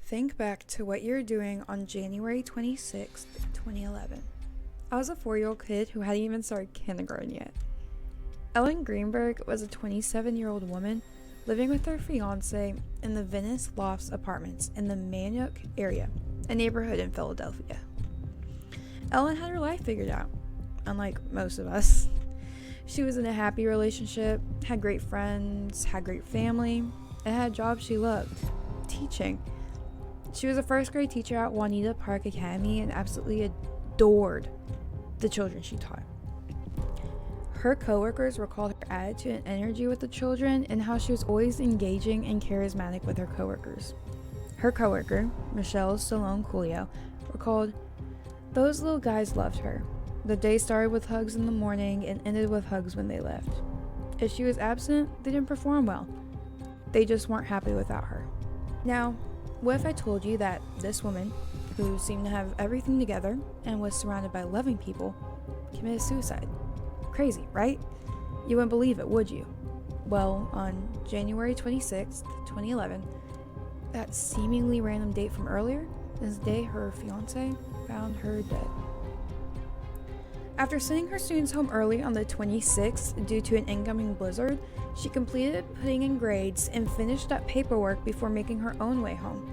Think back to what you're doing on January 26th, 2011. I was a 4-year-old kid who hadn't even started kindergarten yet. Ellen Greenberg was a 27-year-old woman living with her fiance in the Venice Lofts Apartments in the Manioc area, a neighborhood in Philadelphia. Ellen had her life figured out, unlike most of us. She was in a happy relationship, had great friends, had great family, and had a job she loved, teaching. She was a first grade teacher at Juanita Park Academy and absolutely adored the children she taught. Her coworkers recalled her attitude and energy with the children and how she was always engaging and charismatic with her coworkers. Her coworker, Michelle Stallone Coolio, recalled, "Those little guys loved her. The day started with hugs in the morning and ended with hugs when they left. If she was absent, they didn't perform well. They just weren't happy without her." Now, what if I told you that this woman, who seemed to have everything together and was surrounded by loving people, committed suicide? Crazy, right? You wouldn't believe it, would you? Well, on January 26th, 2011, that seemingly random date from earlier is the day her fiance found her dead. After sending her students home early on the 26th due to an incoming blizzard, she completed putting in grades and finished up paperwork before making her own way home.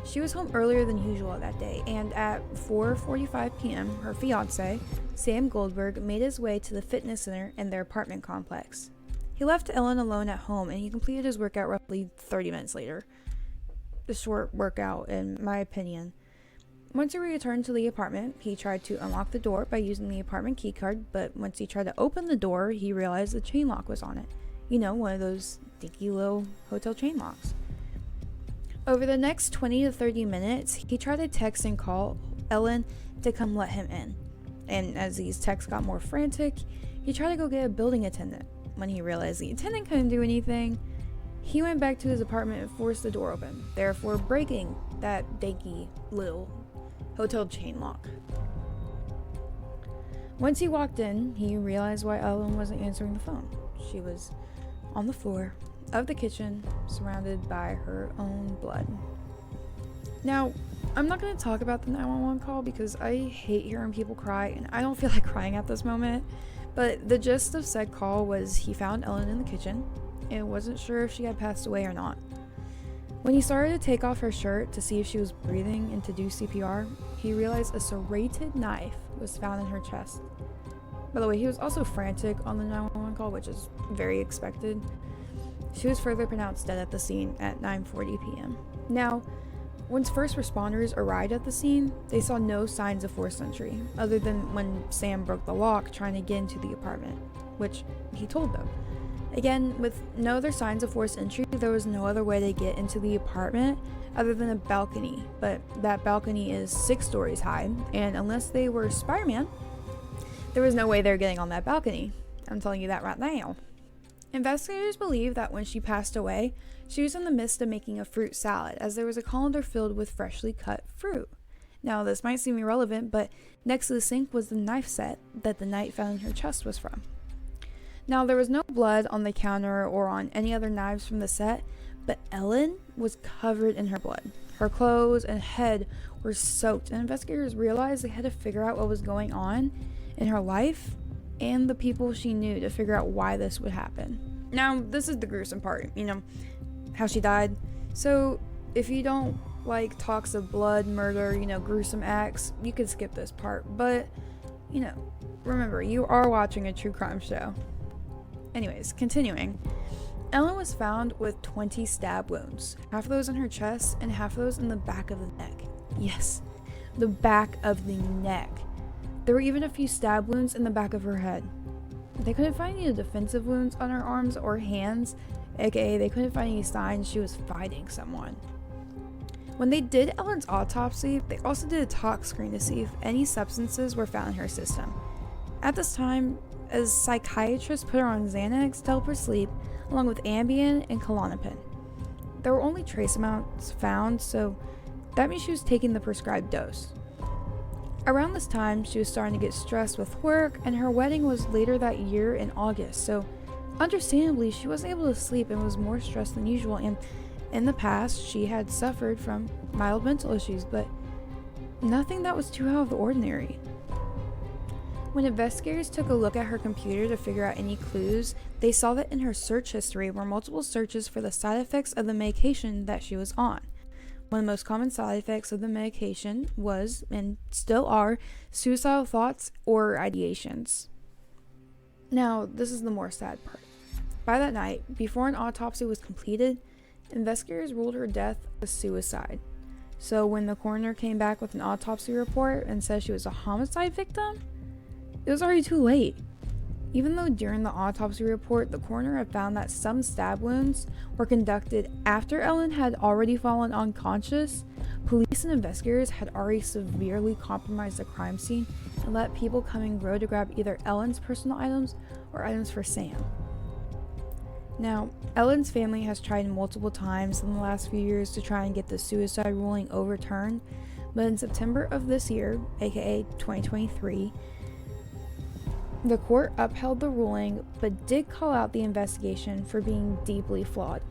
She was home earlier than usual that day, and at 4:45 p.m., her fiancé, Sam Goldberg, made his way to the fitness center in their apartment complex. He left Ellen alone at home, and he completed his workout roughly 30 minutes later. A short workout, in my opinion. Once he returned to the apartment, he tried to unlock the door by using the apartment keycard, but once he tried to open the door, he realized the chain lock was on it. You know, one of those dinky little hotel chain locks. Over the next 20 to 30 minutes, he tried to text and call Ellen to come let him in. And as these texts got more frantic, he tried to go get a building attendant. When he realized the attendant couldn't do anything, he went back to his apartment and forced the door open, therefore breaking that dinky little hotel chain lock. Once he walked in, he realized why Ellen wasn't answering the phone. She was on the floor of the kitchen, surrounded by her own blood. Now, I'm not going to talk about the 911 call because I hate hearing people cry, and I don't feel like crying at this moment, but the gist of said call was he found Ellen in the kitchen and wasn't sure if she had passed away or not. When he started to take off her shirt to see if she was breathing and to do CPR, he realized a serrated knife was found in her chest. By the way, he was also frantic on the 911 call, which is very expected. She was further pronounced dead at the scene at 9:40 p.m. Now, once first responders arrived at the scene, they saw no signs of forced entry, other than when Sam broke the lock trying to get into the apartment, which he told them. Again, with no other signs of forced entry, there was no other way to get into the apartment other than a balcony, but that balcony is 6 stories high, and unless they were Spider-Man, there was no way they were getting on that balcony. I'm telling you that right now. Investigators believe that when she passed away, she was in the midst of making a fruit salad, as there was a colander filled with freshly cut fruit. Now, this might seem irrelevant, but next to the sink was the knife set that the knife found in her chest was from. Now, there was no blood on the counter or on any other knives from the set, but Ellen was covered in her blood. Her clothes and head were soaked, and investigators realized they had to figure out what was going on in her life and the people she knew to figure out why this would happen. Now, this is the gruesome part, how she died. So, if you don't like talks of blood, murder, gruesome acts, you could skip this part. But, remember, you are watching a true crime show. Anyways, continuing. Ellen was found with 20 stab wounds, half of those in her chest and half of those in the back of the neck. Yes, the back of the neck. There were even a few stab wounds in the back of her head. They couldn't find any defensive wounds on her arms or hands, aka they couldn't find any signs she was fighting someone. When they did Ellen's autopsy, they also did a tox screen to see if any substances were found in her system. At this time, a psychiatrist put her on Xanax to help her sleep, along with Ambien and Klonopin. There were only trace amounts found, so that means she was taking the prescribed dose. Around this time, she was starting to get stressed with work, and her wedding was later that year in August, so understandably, she wasn't able to sleep and was more stressed than usual, and In the past, she had suffered from mild mental issues, but nothing that was too out of the ordinary. When investigators took a look at her computer to figure out any clues, they saw that in her search history were multiple searches for the side effects of the medication that she was on. One of the most common side effects of the medication was, and still are, suicidal thoughts or ideations. Now, this is the more sad part. By that night, before an autopsy was completed, investigators ruled her death a suicide. So when the coroner came back with an autopsy report and said she was a homicide victim, it was already too late. Even though during the autopsy report, the coroner had found that some stab wounds were conducted after Ellen had already fallen unconscious, police and investigators had already severely compromised the crime scene and let people come and go to grab either Ellen's personal items or items for Sam. Now, Ellen's family has tried multiple times in the last few years to try and get the suicide ruling overturned, but in September of this year, aka 2023, the court upheld the ruling, but did call out the investigation for being deeply flawed.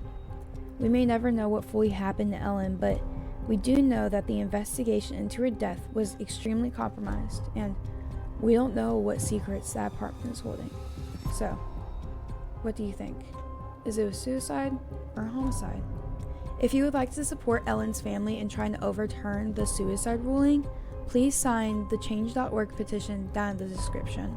We may never know what fully happened to Ellen, but we do know that the investigation into her death was extremely compromised, and we don't know what secrets that apartment is holding. So, what do you think? Is it a suicide or a homicide? If you would like to support Ellen's family in trying to overturn the suicide ruling, please sign the change.org petition down in the description.